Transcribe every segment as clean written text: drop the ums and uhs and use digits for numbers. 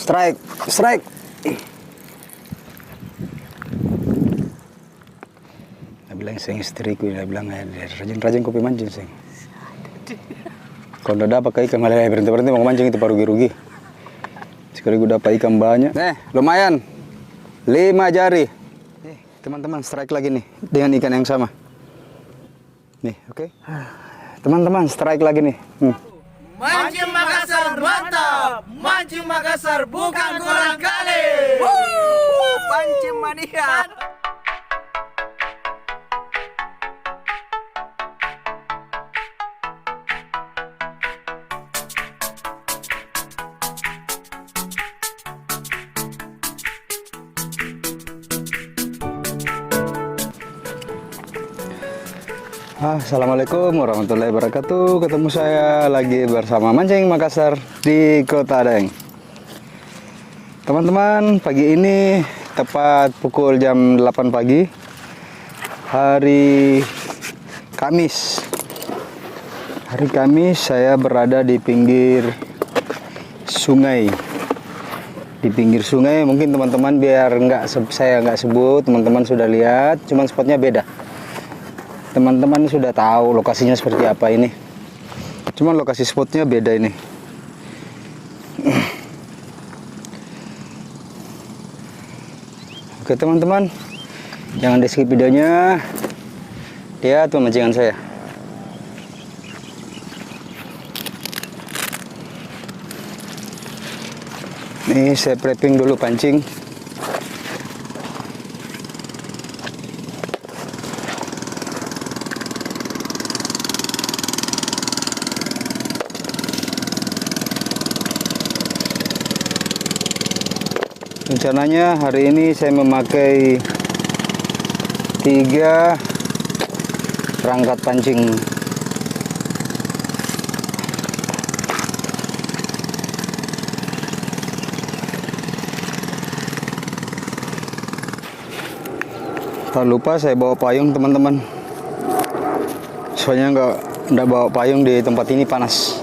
Strike, strike. Dia bilang seng istriku, dia bilang rajin-rajin kopi mancing seng. Kalau udah dapat ikan malah berhenti mau mancing itu baru rugi. Sekali gue dapat ikan banyak. Lumayan. 5 jari. Teman-teman strike lagi nih dengan ikan yang sama. Nih, oke. Teman-teman strike lagi nih. Mancing Makassar mantap, mancing Makassar bukan kurang kali. Pancing mania. Assalamualaikum warahmatullahi wabarakatuh. Ketemu saya lagi bersama Mancing Makassar di Kota Daeng. Teman-teman, pagi ini tepat pukul jam 8 pagi, hari Kamis. Hari Kamis saya berada di pinggir sungai. Di pinggir sungai, mungkin teman-teman biar saya nggak sebut, teman-teman sudah lihat, cuman spotnya beda. Teman-teman sudah tahu lokasinya seperti apa ini. Cuman lokasi spotnya beda ini. Oke teman-teman, jangan di skip videonya. Lihat pemancingan saya. Ini saya prepping dulu pancing. Rencananya hari ini saya memakai 3 perangkat pancing. Tak lupa saya bawa payung teman-teman. Soalnya nggak bawa payung di tempat ini panas.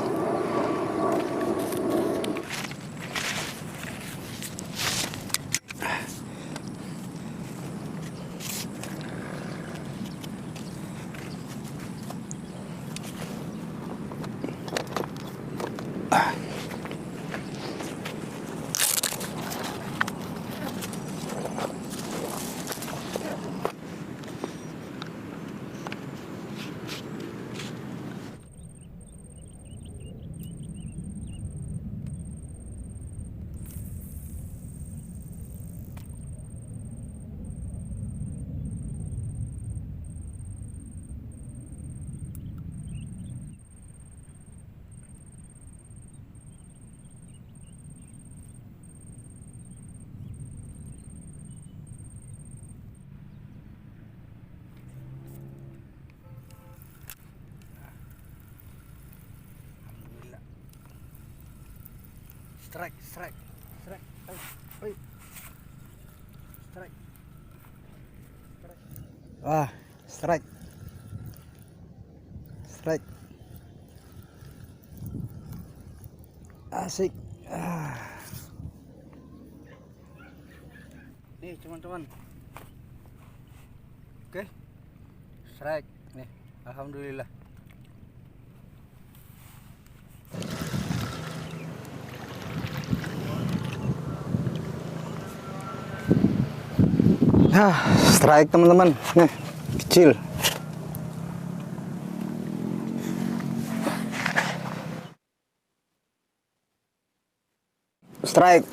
Strike. Strike. Strike. Asik. Nih teman-teman. Oke. Strike. Nih, alhamdulillah. Strike teman-teman, nih kecil. Strike.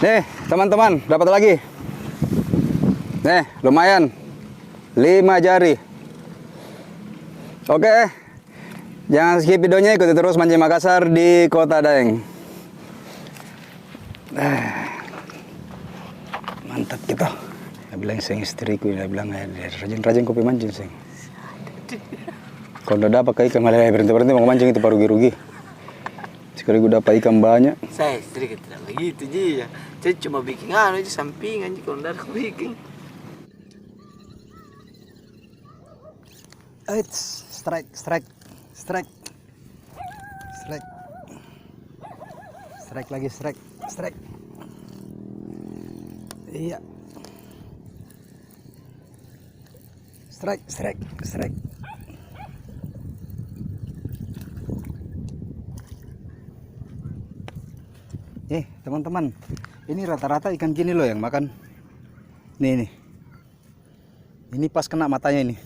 Nih teman-teman, dapat lagi. Nih lumayan, 5 jari. Oke, jangan skip videonya, ikuti terus Mancing Makassar di Kota Daeng. Mantap gitu. Dia bilang seng istriku, dia bilang rajin-rajin kopi mancing seng. Kalau udah dapat ikan malah berhenti mau mancing itu baru rugi. sekali gue dapat ikan banyak. Saya sedikit tidak begitu ji ya. Saya cuma bikin anu aja sampingan ji kalau nggak ada bikin. Strike, strike, strike, strike, strike lagi, strike, strike. Iya. Strike, strike, strike. Teman-teman, ini rata-rata ikan gini loh yang makan. Nih. Ini pas kena matanya ini.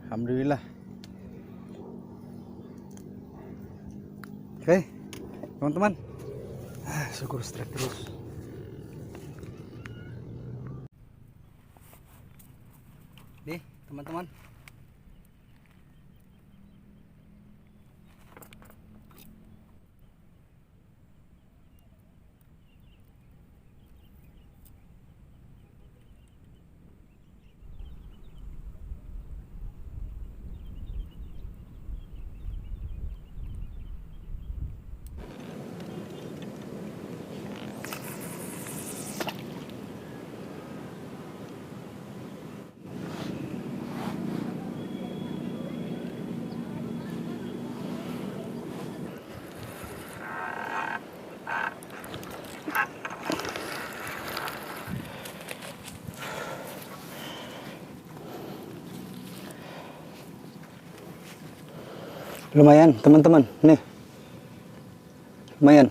Alhamdulillah. Oke, teman-teman. Syukur strike terus. Nih, teman-teman. Lumayan teman-teman, nih lumayan.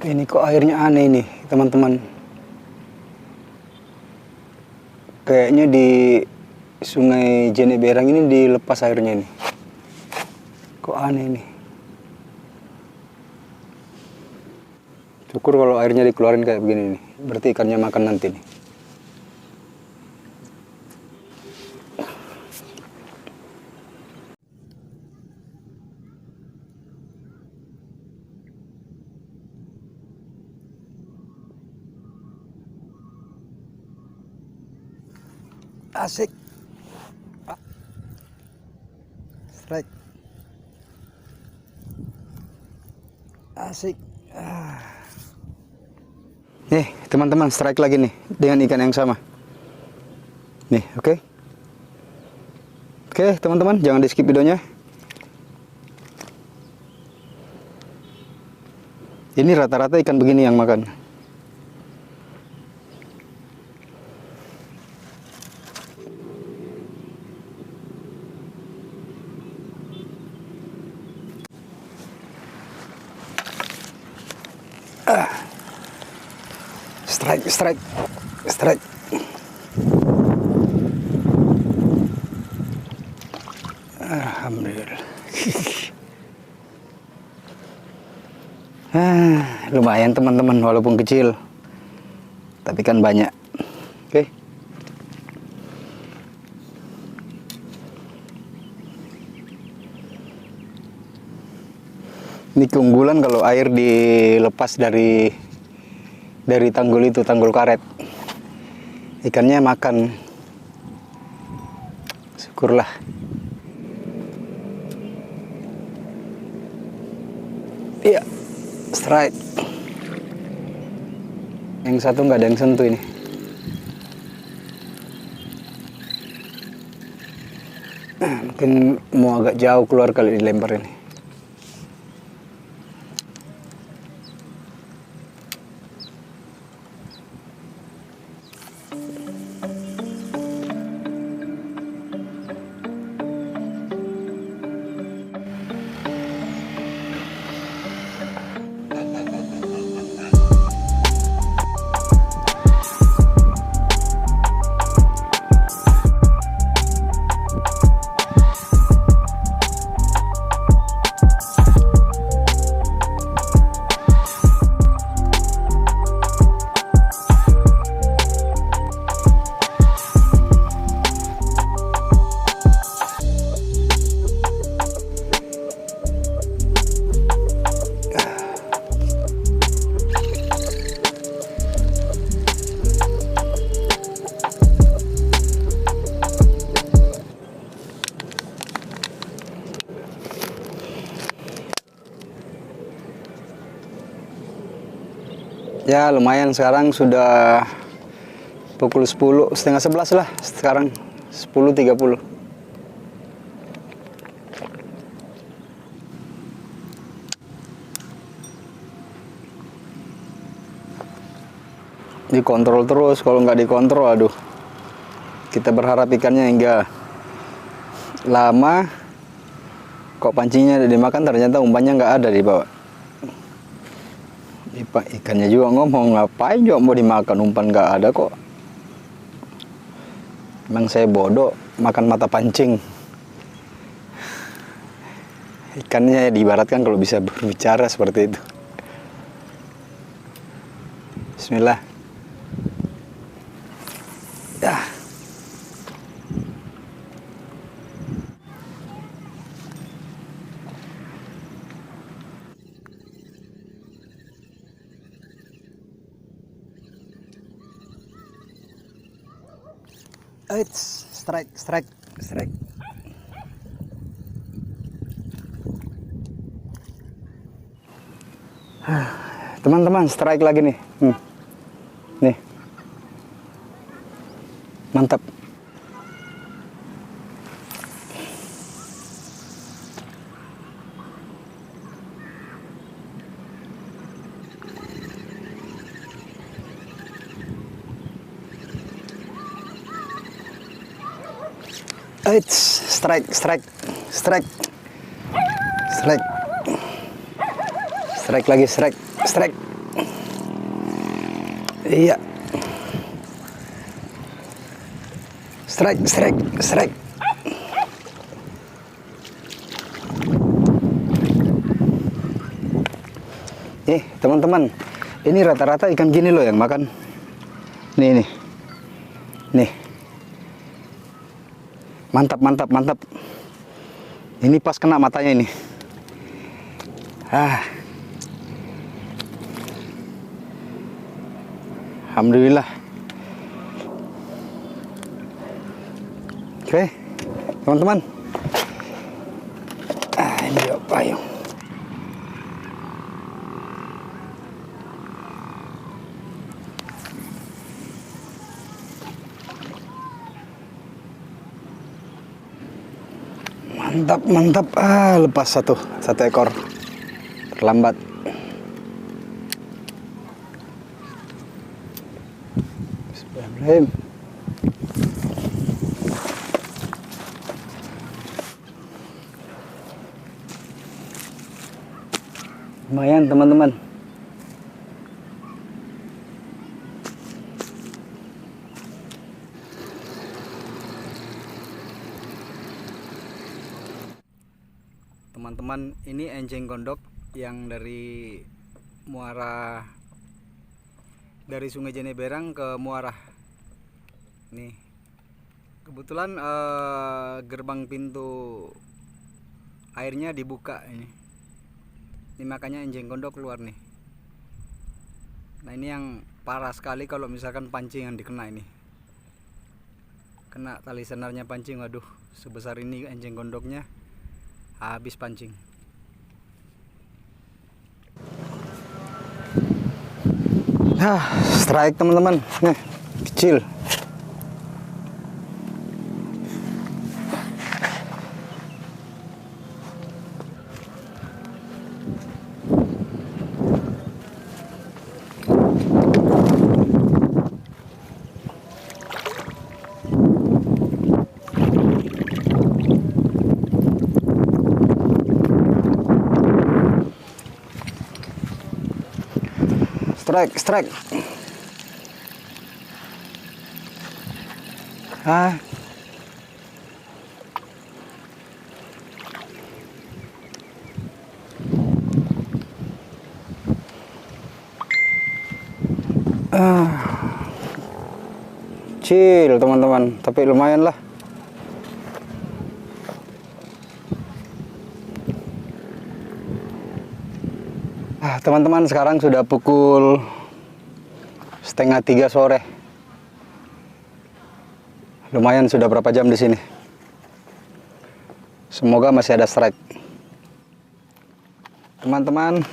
Ini kok airnya aneh nih teman-teman. Kayaknya di Sungai Jeneberang ini dilepas airnya nih. Kok aneh nih. Syukur kalau airnya dikeluarin kayak begini nih. Berarti ikannya makan nanti nih. Asik. Strike. Asik. Nih teman-teman, strike lagi nih dengan ikan yang sama. Nih, oke. Oke teman-teman, jangan di skip videonya. Ini rata-rata ikan begini yang makan. Strike, strike, strike. Alhamdulillah. Lumayan teman-teman, walaupun kecil, tapi kan banyak. Oke. Ini keunggulan kalau air dilepas dari tanggul itu, tanggul karet. Ikannya makan. Syukurlah. Iya, strike. Yang satu nggak ada yang sentuh ini. Mungkin mau agak jauh keluar kali dilempar ini. Ya lumayan, sekarang sudah pukul 10, setengah 11 lah sekarang, 10.30. Dikontrol terus, kalau nggak dikontrol aduh, kita berharap ikannya hingga lama kok pancingnya udah dimakan, ternyata umpannya nggak ada di bawah. Ikannya juga ngomong, ngapain juga mau dimakan, umpan nggak ada kok. Emang saya bodoh makan mata pancing. Ikannya diibaratkan kalau bisa berbicara seperti itu. Bismillah. Ya. Eits, strike. Teman-teman, strike lagi nih. Nih. Mantap. Eits, strike. Strike lagi, strike. Iya. Strike. Teman-teman, ini rata-rata ikan gini loh yang makan. Nih. Mantap. Ini pas kena matanya ini. Alhamdulillah. Oke, teman-teman. Ini dia payung. Mantap. Lepas satu ekor. Terlambat. Bismillahirrahmanirrahim. Lumayan teman-teman. Teman-teman, ini enjing gondok yang dari muara, dari Sungai Jeneberang ke muara. Nih, kebetulan gerbang pintu airnya dibuka ini. Ini makanya enjing gondok keluar nih. Nah ini yang parah sekali kalau misalkan pancing yang dikena ini. Kena tali senarnya pancing, waduh, sebesar ini enjing gondoknya. Habis pancing. Strike teman-teman. Nih, kecil. Strike. Kecil teman-teman, tapi lumayan lah. Teman-teman, sekarang sudah pukul 2:30 sore. Lumayan, sudah berapa jam di sini. Semoga masih ada strike. Teman-teman,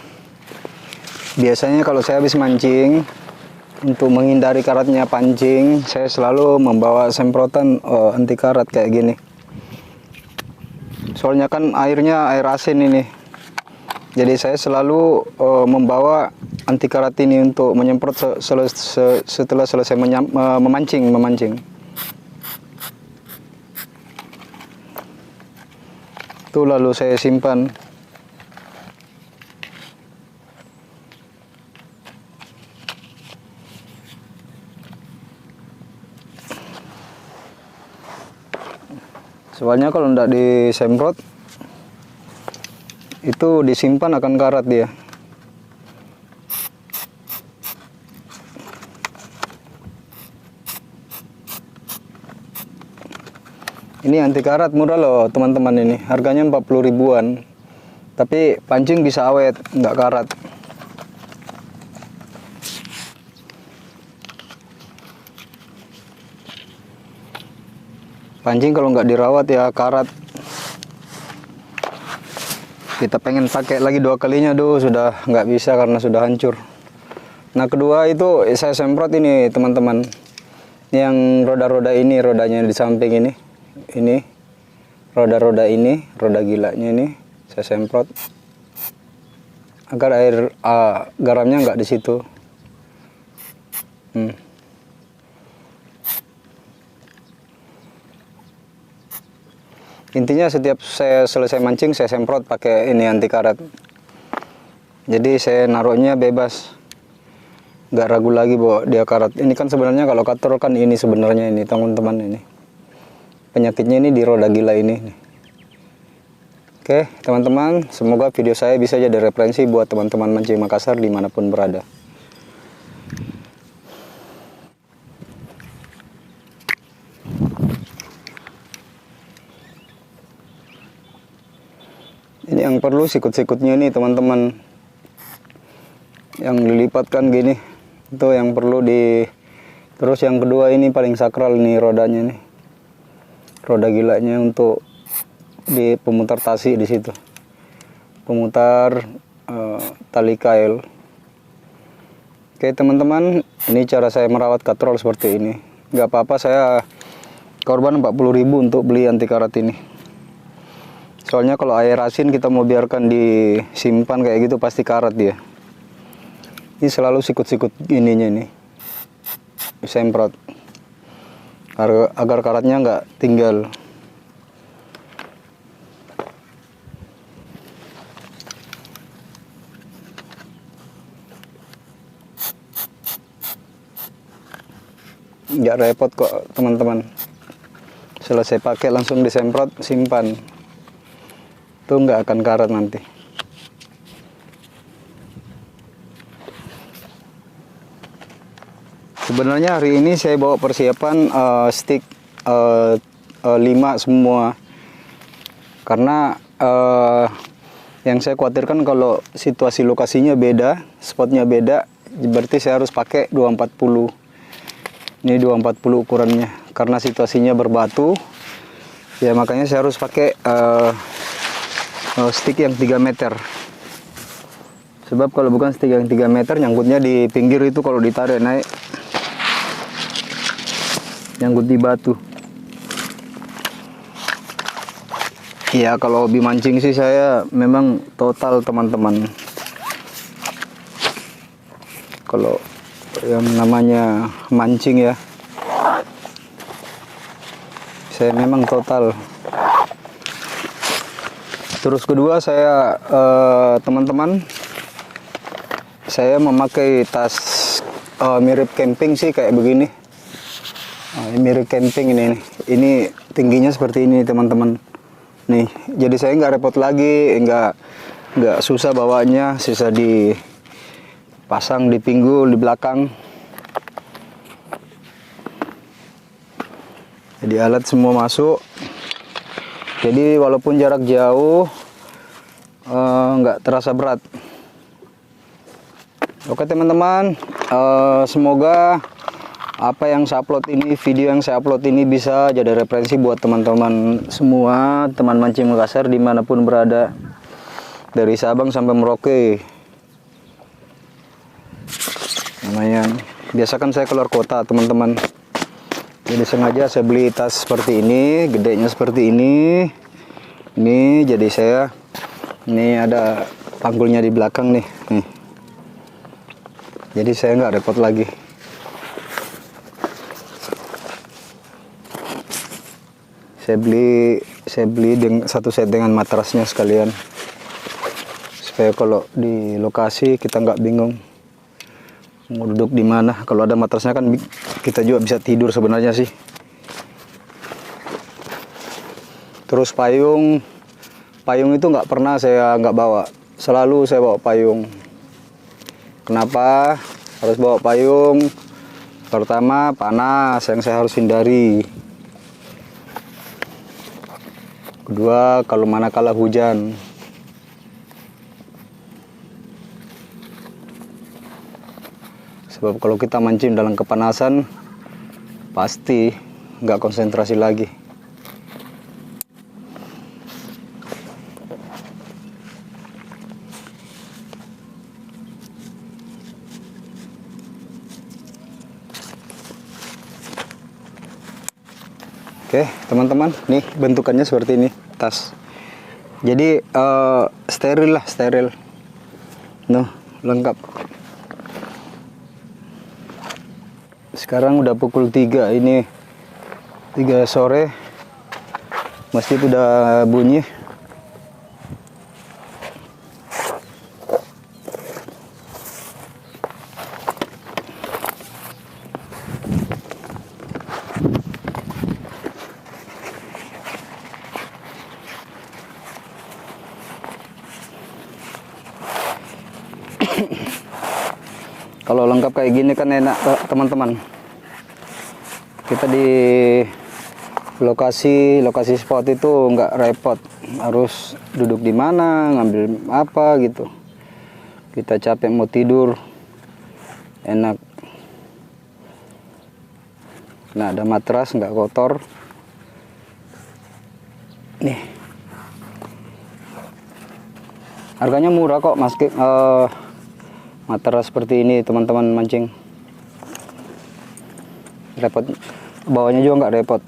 Biasanya kalau saya habis mancing, untuk menghindari karatnya pancing, saya selalu membawa semprotan anti karat kayak gini. Soalnya kan airnya air asin ini. Jadi saya selalu membawa anti karat ini untuk menyemprot setelah selesai memancing. Itu lalu saya simpan. Soalnya kalau tidak disemprot, itu disimpan akan karat dia. Ini anti karat murah loh teman-teman, ini harganya 40 ribuan. Tapi pancing bisa awet, nggak karat. Pancing kalau nggak dirawat ya karat. Kita pengen pakai lagi 2 kalinya, sudah nggak bisa karena sudah hancur. Nah kedua itu saya semprot ini teman-teman, yang roda-roda ini, rodanya di samping ini roda-roda ini, roda gilanya ini saya semprot agar air garamnya nggak di situ. Intinya setiap saya selesai mancing saya semprot pakai ini anti karat. Jadi saya naruhnya bebas, nggak ragu lagi bahwa dia karat. Ini kan sebenarnya kalau katrol kan ini sebenarnya ini teman-teman, ini penyakitnya ini di roda gila ini. Oke teman-teman, semoga video saya bisa jadi referensi buat teman-teman mancing Makassar dimanapun berada. Ini yang perlu sikut-sikutnya nih teman-teman, yang dilipatkan gini, itu yang perlu di. Terus yang kedua ini paling sakral nih rodanya nih, roda gilanya untuk di pemutar tasi di situ, pemutar tali kail. Oke teman-teman, ini cara saya merawat katrol seperti ini. Nggak apa-apa saya korban 40 ribu untuk beli anti karat ini. Soalnya kalau air asin kita mau biarkan disimpan kayak gitu pasti karat dia. Ini selalu sikut-sikut ininya nih, disemprot agar karatnya nggak tinggal. Nggak repot kok teman-teman. Selesai pakai langsung disemprot, simpan. Itu nggak akan karat nanti. Sebenarnya hari ini saya bawa persiapan stick 5 semua, karena yang saya khawatirkan kalau situasi lokasinya beda, spotnya beda, berarti saya harus pakai 240. Ini 240 ukurannya, karena situasinya berbatu ya, makanya saya harus pakai stick yang 3 meter. Sebab kalau bukan stick yang 3 meter, nyangkutnya di pinggir itu, kalau ditarik naik nyangkut di batu. Ya kalau hobi mancing sih saya memang total teman-teman. Kalau yang namanya mancing ya, saya memang total. Terus kedua saya teman-teman, saya memakai tas mirip camping sih kayak begini. Mirip camping ini tingginya seperti ini teman-teman. Nih, jadi saya nggak repot lagi, nggak susah bawanya, sisa dipasang di pinggul di belakang. Jadi alat semua masuk. Jadi walaupun jarak jauh nggak terasa berat. Oke teman-teman, semoga apa yang saya upload ini, video yang saya upload ini bisa jadi referensi buat teman-teman semua, teman mancing Makassar dimanapun berada, dari Sabang sampai Merauke. lumayan. Biasa kan saya keluar kota teman-teman, jadi sengaja saya beli tas seperti ini, gedenya seperti ini. Jadi saya ini ada panggulnya di belakang nih. Jadi saya nggak repot lagi. Saya beli satu set dengan matrasnya sekalian, supaya kalau di lokasi kita nggak bingung mau duduk di mana. Kalau ada matrasnya kan kita juga bisa tidur sebenarnya sih. Terus payung itu nggak pernah saya nggak bawa, selalu saya bawa payung. Kenapa harus bawa payung? Pertama, panas yang saya harus hindari. Kedua, kalau manakala hujan. Sebab kalau kita mancing dalam kepanasan, pasti nggak konsentrasi lagi. Oke, teman-teman, nih bentukannya seperti ini tas. Jadi steril lah, steril. Noh, lengkap. Sekarang udah pukul 3, ini 3 sore, masjid udah bunyi. Kalau lengkap kayak gini kan enak teman-teman. Kita di lokasi spot itu nggak repot harus duduk di mana, ngambil apa gitu. Kita capek mau tidur, enak. Nah, ada matras nggak kotor. Nih, harganya murah kok, mas. Matras seperti ini teman-teman mancing, repot bawanya juga nggak repot.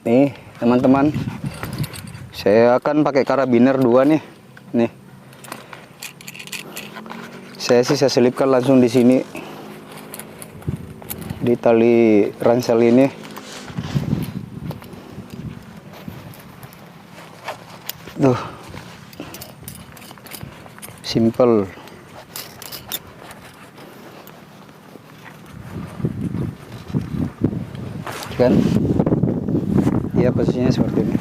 Nih teman-teman, saya akan pakai karabiner 2 nih. Nih, saya selipkan langsung di sini, di tali ransel ini. Tuh, simple. Kan? Ya, posisinya seperti ini.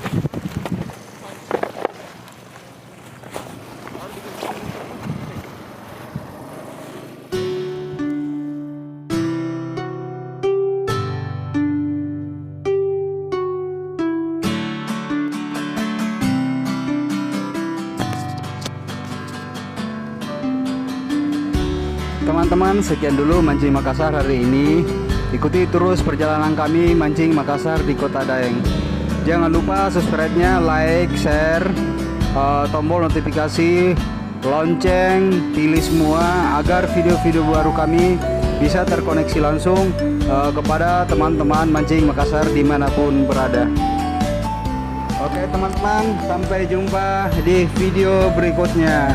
Teman-teman, sekian dulu mancing Makassar hari ini. Ikuti terus perjalanan kami mancing Makassar di Kota Daeng. Jangan lupa subscribe-nya, like, share, tombol notifikasi, lonceng, pilih semua agar video-video baru kami bisa terkoneksi langsung kepada teman-teman mancing Makassar dimanapun berada. Oke teman-teman, sampai jumpa di video berikutnya.